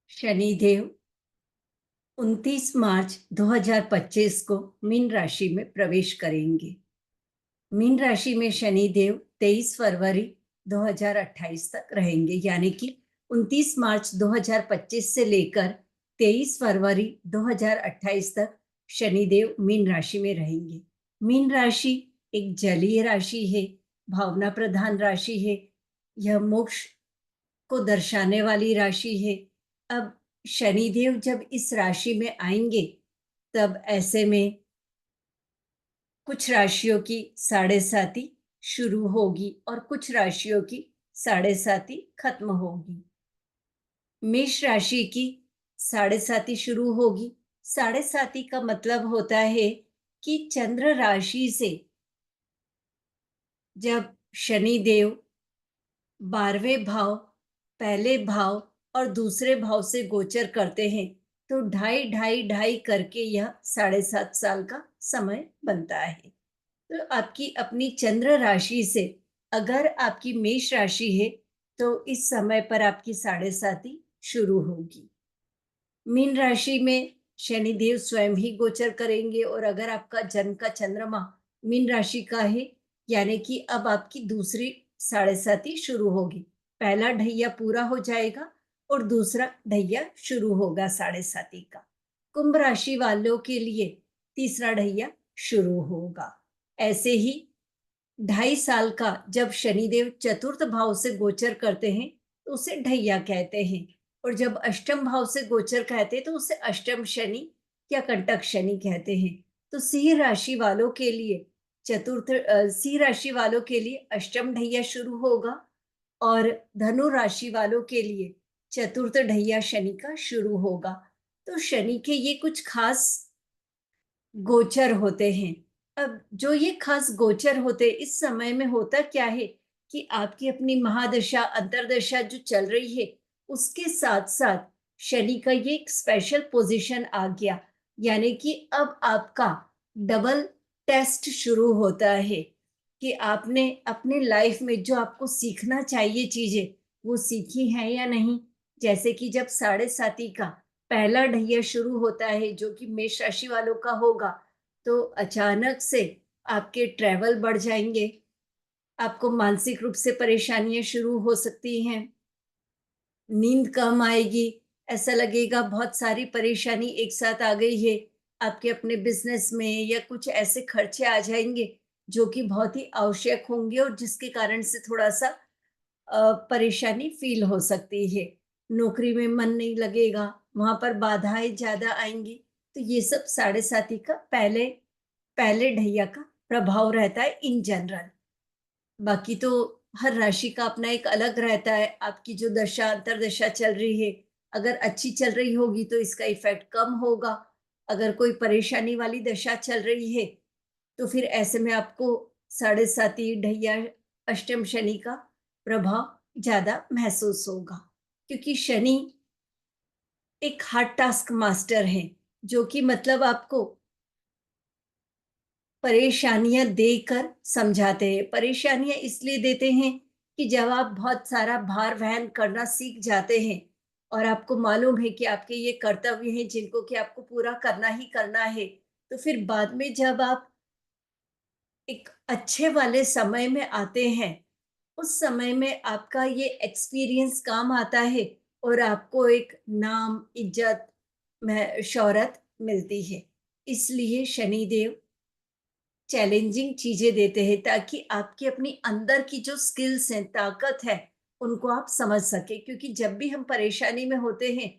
शनिदेव 29 मार्च 2025 को मीन राशि में प्रवेश करेंगे। मीन राशि में शनिदेव 23 फरवरी 2028 तक रहेंगे, यानी कि 29 मार्च 2025 से लेकर 23 फरवरी 2028 तक शनिदेव मीन राशि में रहेंगे। मीन राशि एक जलीय राशि है, भावना प्रधान राशि है। यह मोक्ष को दर्शाने वाली राशि है। अब शनिदेव जब इस राशि में आएंगे, तब ऐसे में कुछ राशियों की साढ़े साती शुरू होगी और कुछ राशियों की साढ़े साती खत्म होगी। मेष राशि की साढ़े साती शुरू होगी। साढ़े साती का मतलब होता है कि चंद्र राशि से जब शनिदेव 12वें भाव, पहले भाव और दूसरे भाव से गोचर करते हैं, तो ढाई ढाई ढाई करके यह 7.5 साल का समय बनता है। तो आपकी अपनी चंद्र राशि से अगर आपकी मेष राशि है, तो इस समय पर आपकी साढ़े साती शुरू होगी। मीन राशि में शनिदेव स्वयं ही गोचर करेंगे, और अगर आपका जन्म का चंद्रमा मीन राशि का है, यानी कि अब आपकी दूसरी साढ़े साती शुरू होगी। पहला ढैया पूरा हो जाएगा और दूसरा ढैया शुरू होगा साढ़े साती का। कुंभ राशि वालों के लिए तीसरा ढैया शुरू होगा। ऐसे ही 2.5 साल का जब शनिदेव चतुर्थ भाव से गोचर करते हैं, तो उसे ढैया कहते हैं, और जब अष्टम भाव से गोचर कहते हैं तो उसे अष्टम शनि या कंटक शनि कहते हैं। तो सिंह राशि वालों के लिए सिंह राशि वालों के लिए अष्टम ढैया शुरू होगा, और धनु राशि वालों के लिए चतुर्थ ढैया शनि का शुरू होगा। तो शनि के ये कुछ खास गोचर होते हैं। अब जो ये खास गोचर होते हैं, इस समय में होता क्या है कि आपकी अपनी महादशा अंतर्दशा जो चल रही है, उसके साथ साथ शनि का ये एक स्पेशल पोजीशन आ गया, यानी कि अब आपका डबल टेस्ट शुरू होता है कि आपने अपने लाइफ में जो आपको सीखना चाहिए चीजें, वो सीखी हैं या नहीं। जैसे कि जब साढ़े साती का पहला ढैया शुरू होता है, जो कि मेष राशि वालों का होगा, तो अचानक से आपके ट्रैवल बढ़ जाएंगे। आपको मानसिक रूप से परेशानियां शुरू हो सकती हैं। नींद कम आएगी। ऐसा लगेगा बहुत सारी परेशानी एक साथ आ गई है। आपके अपने बिजनेस में या कुछ ऐसे खर्चे आ जाएंगे जो कि बहुत ही आवश्यक होंगे, और जिसके कारण से थोड़ा सा परेशानी फील हो सकती है। नौकरी में मन नहीं लगेगा, वहां पर बाधाएं ज्यादा आएंगी। तो ये सब साढ़े साती का पहले पहले ढैया का प्रभाव रहता है इन जनरल। बाकी तो हर राशि का अपना एक अलग रहता है। आपकी जो दशा अंतर्दशा चल रही है, अगर अच्छी चल रही होगी तो इसका इफेक्ट कम होगा। अगर कोई परेशानी वाली दशा चल रही है, तो फिर ऐसे में आपको साढ़े साती ढैया अष्टम शनि का प्रभाव ज्यादा महसूस होगा, क्योंकि शनि एक हार्ड टास्क मास्टर है, जो कि मतलब आपको परेशानियां देकर समझाते हैं। परेशानियां इसलिए देते हैं कि जब आप बहुत सारा भार वहन करना सीख जाते हैं, और आपको मालूम है कि आपके ये कर्तव्य हैं जिनको कि आपको पूरा करना ही करना है, तो फिर बाद में जब आप एक अच्छे वाले समय में आते हैं, उस समय में आपका ये एक्सपीरियंस काम आता है, और आपको एक नाम, इज्जत, शोहरत मिलती है। इसलिए शनिदेव चैलेंजिंग चीजें देते हैं, ताकि आपकी अपनी अंदर की जो स्किल्स हैं, ताकत है, उनको आप समझ सके। क्योंकि जब भी हम परेशानी में होते हैं,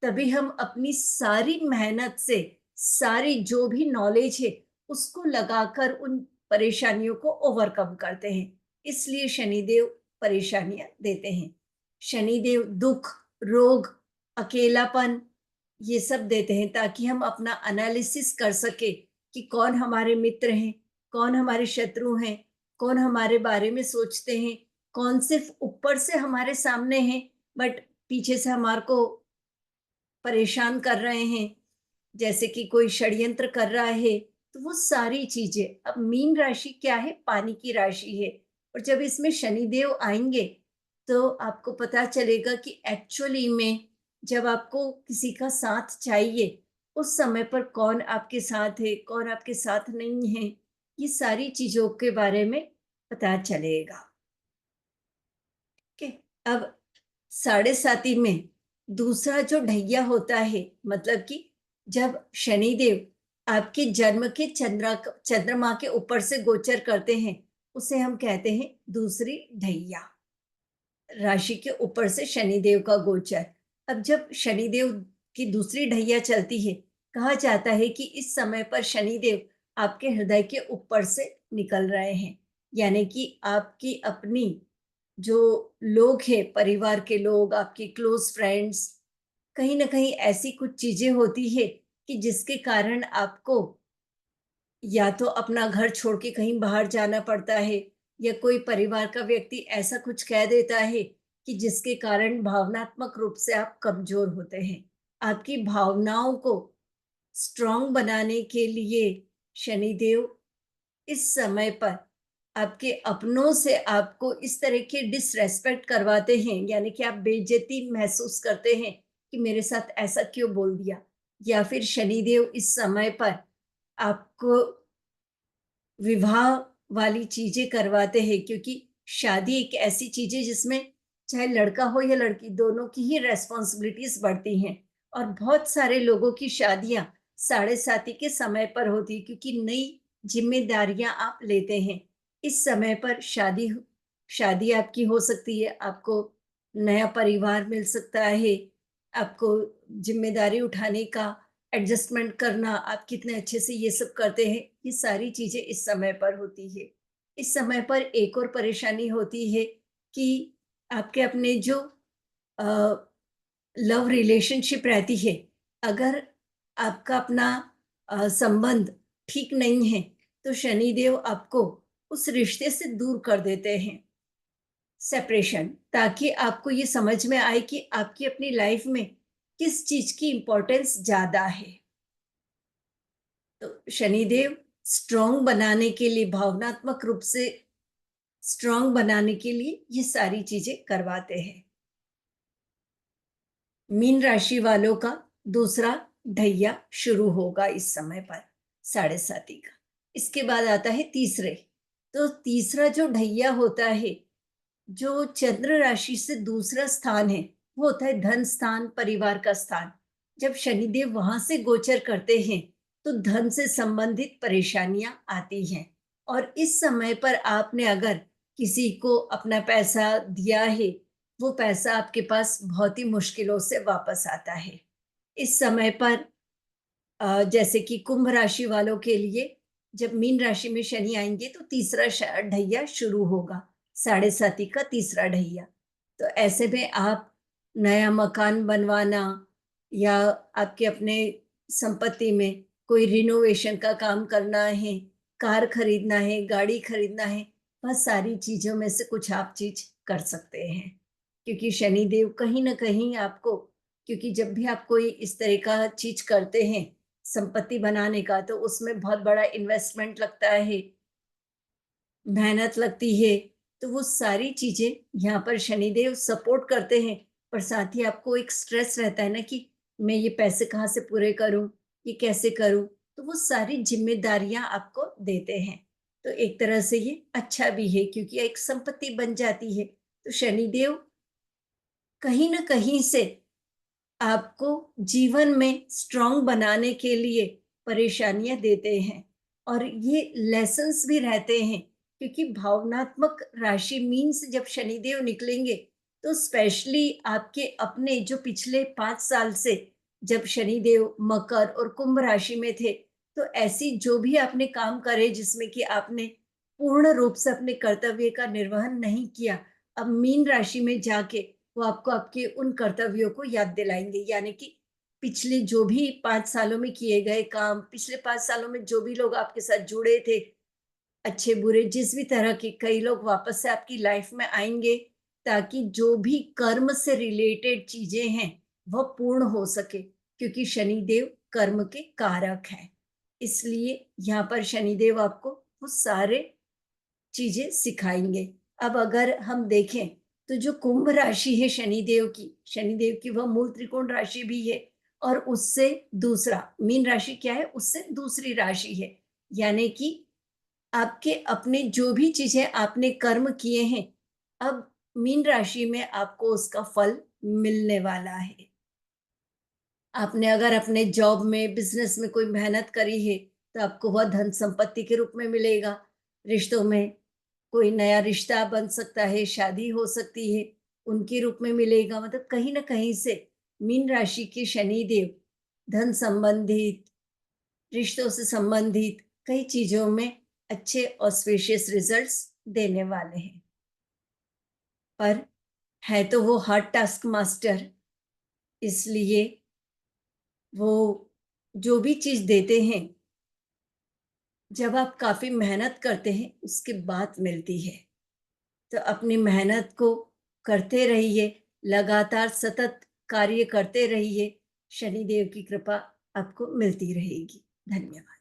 तभी हम अपनी सारी मेहनत से सारी जो भी नॉलेज है, उसको लगाकर उन परेशानियों को ओवरकम करते हैं। इसलिए शनिदेव परेशानियां देते हैं। शनिदेव दुख, रोग, अकेलापन, ये सब देते हैं, ताकि हम अपना एनालिसिस कर सके कि कौन हमारे मित्र हैं, कौन हमारे शत्रु हैं, कौन हमारे बारे में सोचते हैं, कौन सिर्फ ऊपर से हमारे सामने हैं बट पीछे से हमारे को परेशान कर रहे हैं, जैसे कि कोई षड्यंत्र कर रहा है। तो वो सारी चीजें, अब मीन राशि क्या है, पानी की राशि है, और जब इसमें शनिदेव आएंगे, तो आपको पता चलेगा कि एक्चुअली में जब आपको किसी का साथ चाहिए, उस समय पर कौन आपके साथ है, कौन आपके साथ नहीं है, ये सारी चीज़ों के बारे में पता चलेगा। ठीक है? अब साढ़े साती में दूसरा जो ढैया होता है, मतलब कि जब शनिदेव आपके जन्म के चंद्रमा के ऊपर से गोचर करते हैं, उसे हम कहते हैं दूसरी ढैया। राशि के ऊपर से शनिदेव का गोचर। अब जब शनिदेव की दूसरी ढैया चलती है, कहा जाता है कि इस समय पर शनिदेव आपके हृदय के ऊपर से निकल रहे हैं। यानी कि आपकी अपनी जो लोग हैं, परिवार के लोग, आपके क्लोज़ फ्रेंड्स, कहीं न कहीं ऐसी कुछ चीज़ें होती हैं कि जिसके कारण आपको या तो अपना घर छोड़ के कहीं बाहर जाना पड़ता है, या कोई परिवार का व्यक्ति ऐसा कुछ कह देता है कि जिसके कारण भावनात्मक रूप से आप कमज़ोर होते हैं। आपकी भावनाओं को स्ट्रॉन्ग बनाने के लिए शनिदेव इस समय पर आपके अपनों से आपको इस तरह के डिसरेस्पेक्ट करवाते हैं, यानी कि आप बेइज्जती महसूस करते हैं कि मेरे साथ ऐसा क्यों बोल दिया, या फिर शनिदेव इस समय पर आपको विवाह वाली चीजें करवाते हैं, क्योंकि शादी एक ऐसी चीज है जिसमें चाहे लड़का हो या लड़की, दोनों की ही रेस्पॉन्सिबिलिटीज बढ़ती हैं। और बहुत सारे लोगों की शादियां साढ़े साथी के समय पर होती है, क्योंकि नई जिम्मेदारियां आप लेते हैं। इस समय पर शादी आपकी हो सकती है, आपको नया परिवार मिल सकता है, आपको जिम्मेदारी उठाने का, एडजस्टमेंट करना, आप कितने अच्छे से ये सब करते हैं, ये सारी चीज़ें इस समय पर होती है। इस समय पर एक और परेशानी होती है कि आपके अपने जो अ, लव रिलेशनशिप रहती है, अगर आपका अपना संबंध ठीक नहीं है, तो शनिदेव आपको उस रिश्ते से दूर कर देते हैं, सेपरेशन, ताकि आपको ये समझ में आए कि आपकी अपनी लाइफ में किस चीज़ की इम्पोर्टेंस ज़्यादा है। तो शनिदेव स्ट्रॉन्ग बनाने के लिए, भावनात्मक रूप से स्ट्रॉन्ग बनाने के लिए ये सारी चीजें करवाते हैं। मीन राशि वालों का दूसरा ढैया शुरू होगा इस समय पर, साढ़े साती का। इसके बाद आता है तीसरे। तो तीसरा जो ढैया होता है, जो चंद्र राशि से दूसरा स्थान है, वो होता है धन स्थान, परिवार का स्थान। जब शनिदेव वहां से गोचर करते हैं, तो धन से संबंधित परेशानियां आती हैं। और इस समय पर आपने अगर किसी को अपना पैसा दिया है, वो पैसा आपके पास बहुत ही मुश्किलों से वापस आता है। इस समय पर जैसे कि कुंभ राशि वालों के लिए, जब मीन राशि में शनि आएंगे, तो तीसरा ढैया शुरू होगा, साढ़े साती का तीसरा ढैया। तो ऐसे में आप नया मकान बनवाना, या आपके अपने संपत्ति में कोई रिनोवेशन का काम करना है, कार खरीदना है, गाड़ी खरीदना है, वह सारी चीजों में से कुछ आप चीज कर सकते हैं। क्योंकि शनिदेव कहीं ना कहीं आपको, क्योंकि जब भी आप कोई इस तरह का चीज करते हैं, संपत्ति बनाने का, तो उसमें बहुत बड़ा इन्वेस्टमेंट लगता है, मेहनत लगती है। तो वो सारी चीजें यहाँ पर शनिदेव सपोर्ट करते हैं। पर साथ ही आपको एक स्ट्रेस रहता है ना कि मैं ये पैसे कहाँ से पूरे करूं, ये कैसे करूं। तो वो सारी जिम्मेदारियां आपको देते हैं। तो एक तरह से ये अच्छा भी है, क्योंकि एक संपत्ति बन जाती है। तो शनिदेव कहीं ना कहीं से आपको जीवन में स्ट्रांग बनाने के लिए परेशानियां देते हैं। और ये लेसन्स भी रहते हैं, क्योंकि भावनात्मक राशि मीन से जब शनिदेव निकलेंगे, तो स्पेशली आपके अपने जो पिछले 5 साल से जब शनिदेव मकर और कुंभ राशि में थे, तो ऐसी जो भी आपने काम करे जिसमें कि आपने पूर्ण रूप से अपने कर्तव्य का निर्वहन नहीं किया, अब मीन राशि में जाके वो आपको आपके उन कर्तव्यों को याद दिलाएंगे। यानी कि पिछले जो भी 5 सालों में किए गए काम, पिछले 5 सालों में जो भी लोग आपके साथ जुड़े थे, अच्छे बुरे जिस भी तरह के, कई लोग वापस से आपकी लाइफ में आएंगे, ताकि जो भी कर्म से रिलेटेड चीजें हैं वह पूर्ण हो सके, क्योंकि शनिदेव कर्म के कारक हैं। इसलिए यहाँ पर शनिदेव आपको वो सारे चीजें सिखाएंगे। अब अगर हम देखें, तो जो कुंभ राशि है शनिदेव की वह मूल त्रिकोण राशि भी है, और उससे दूसरा मीन राशि क्या है, उससे दूसरी राशि है। यानी कि आपके अपने जो भी चीजें आपने कर्म किए हैं, अब मीन राशि में आपको उसका फल मिलने वाला है। आपने अगर अपने जॉब में, बिज़नेस में कोई मेहनत करी है, तो आपको वह धन संपत्ति के रूप में मिलेगा। रिश्तों में कोई नया रिश्ता बन सकता है, शादी हो सकती है, उनके रूप में मिलेगा। मतलब कहीं न कहीं से मीन राशि के शनिदेव धन संबंधित, रिश्तों से संबंधित कई चीज़ों में अच्छे ऑस्पिशियस रिज़ल्ट्स देने वाले हैं। पर है तो वो हार्ड टास्क मास्टर, इसलिए वो जो भी चीज़ देते हैं, जब आप काफ़ी मेहनत करते हैं, उसके बाद मिलती है। तो अपनी मेहनत को करते रहिए, लगातार सतत कार्य करते रहिए, शनिदेव की कृपा आपको मिलती रहेगी। धन्यवाद।